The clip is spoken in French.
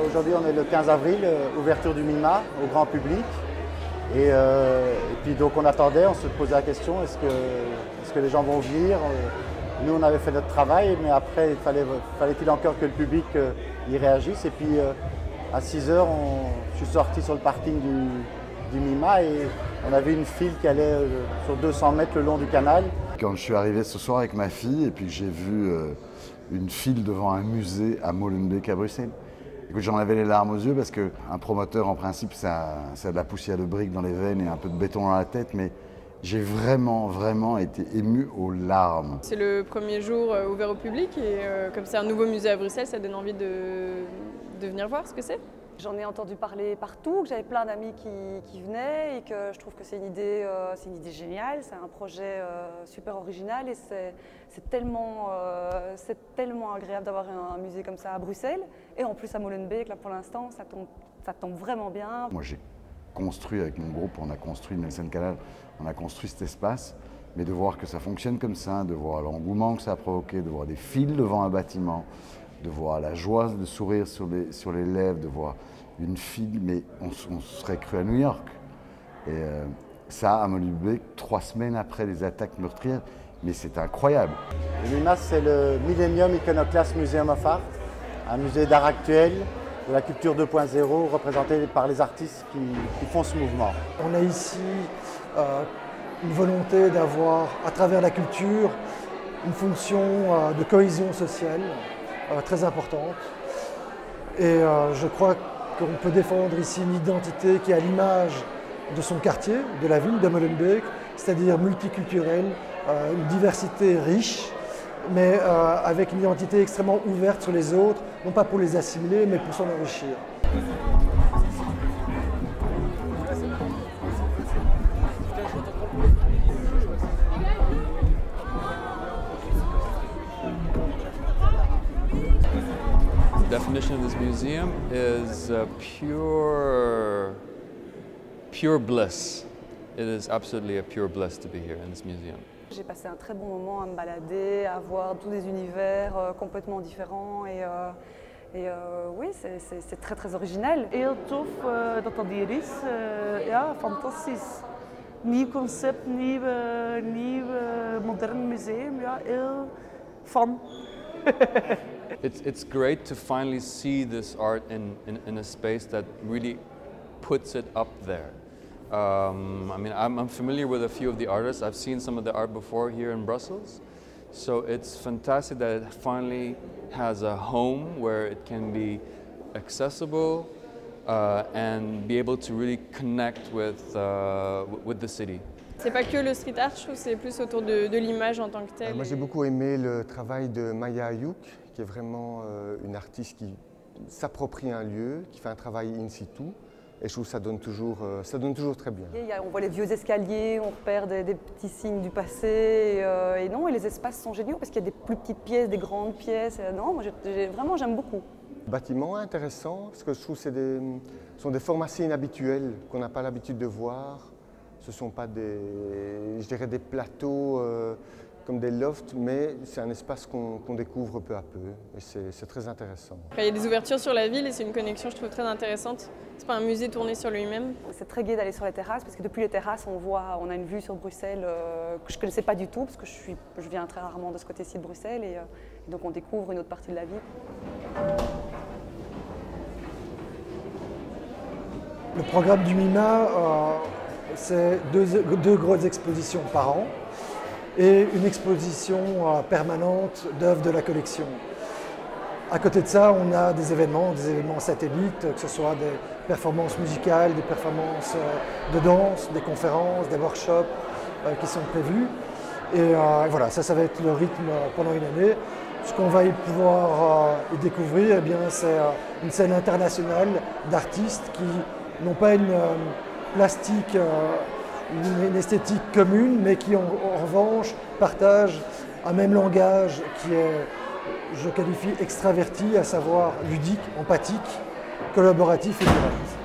Aujourd'hui, on est le 15 avril, ouverture du MIMA au grand public. Et puis donc on attendait, on se posait la question, est-ce que les gens vont venir? Nous, on avait fait notre travail, mais après, fallait-il encore que le public y réagisse. Et puis à 6 h, je suis sorti sur le parking du MIMA et on avait une file qui allait sur 200 mètres le long du canal. Quand je suis arrivé ce soir avec ma fille et puis que j'ai vu une file devant un musée à Molenbeek à Bruxelles, écoute, j'en avais les larmes aux yeux parce qu'un promoteur, en principe, ça a de la poussière de briques dans les veines et un peu de béton dans la tête, mais j'ai vraiment été ému aux larmes. C'est le premier jour ouvert au public et comme c'est un nouveau musée à Bruxelles, ça donne envie de venir voir ce que c'est. J'en ai entendu parler partout, que j'avais plein d'amis qui venaient et que je trouve que c'est une idée géniale, c'est un projet super original et c'est tellement agréable d'avoir un musée comme ça à Bruxelles et en plus à Molenbeek, là pour l'instant, ça tombe vraiment bien. Moi j'ai construit avec mon groupe, on a construit Nelson Canal, on a construit cet espace, mais de voir que ça fonctionne comme ça, de voir l'engouement que ça a provoqué, de voir des files devant un bâtiment, de voir la joie de sourire sur les lèvres, de voir une file, mais on serait cru à New York. Et ça, à Molenbeek, 3 semaines après les attaques meurtrières, mais c'est incroyable. Le MIMA, c'est le Millennium Iconoclast Museum of Art, un musée d'art actuel, de la culture 2.0, représenté par les artistes qui font ce mouvement. On a ici une volonté d'avoir, à travers la culture, une fonction de cohésion sociale très importante. Et je crois qu'on peut défendre ici une identité qui est à l'image de son quartier, de la ville de Molenbeek, c'est-à-dire multiculturelle, une diversité riche, mais avec une identité extrêmement ouverte sur les autres, non pas pour les assimiler, mais pour s'en enrichir. The definition of this museum is pure bliss. It is absolutely a pure bliss to be here in this museum. J'ai passé un très bon moment à me balader, à voir tous des univers complètement différents et oui, c'est très original. Heel tof dat dat hier is. Ja, fantastisch. Nieuw concept, nieuw modern museum. Ja, heel fun. It's great to finally see this art in a space that really puts it up there. I mean, I'm familiar with a few of the artists. I've seen some of the art before here in Brussels. So it's fantastic that it finally has a home where it can be accessible and be able to really connect with the city. C'est pas que le street art, je trouve, c'est plus autour de l'image en tant que telle. Moi j'ai beaucoup aimé le travail de Maya Ayuk, qui est vraiment une artiste qui s'approprie un lieu, qui fait un travail in situ. Et je trouve que ça donne toujours très bien. On voit les vieux escaliers, on repère des petits signes du passé. Et non, et les espaces sont géniaux parce qu'il y a des plus petites pièces, des grandes pièces. Non, moi vraiment j'aime beaucoup. Le bâtiment est intéressant parce que je trouve que ce sont des formes assez inhabituelles qu'on n'a pas l'habitude de voir. Ce ne sont pas je dirais des plateaux comme des lofts, mais c'est un espace qu'on découvre peu à peu et c'est très intéressant. Il y a des ouvertures sur la ville et c'est une connexion, je trouve, très intéressante. C'est pas un musée tourné sur lui-même. C'est très gai d'aller sur les terrasses parce que depuis les terrasses, on a une vue sur Bruxelles que je ne connaissais pas du tout parce que je viens très rarement de ce côté-ci de Bruxelles et donc on découvre une autre partie de la ville. Le programme du MIMA, c'est deux grosses expositions par an et une exposition permanente d'œuvres de la collection. À côté de ça, on a des événements satellites, que ce soit des performances musicales, des performances de danse, des conférences, des workshops qui sont prévus. Et voilà, ça va être le rythme pendant une année. Ce qu'on va y pouvoir y découvrir, eh bien, c'est une scène internationale d'artistes qui n'ont pas une plastique une esthétique commune, mais qui en revanche partagent un même langage qui est, je qualifie, extraverti, à savoir ludique, empathique, collaboratif et direct.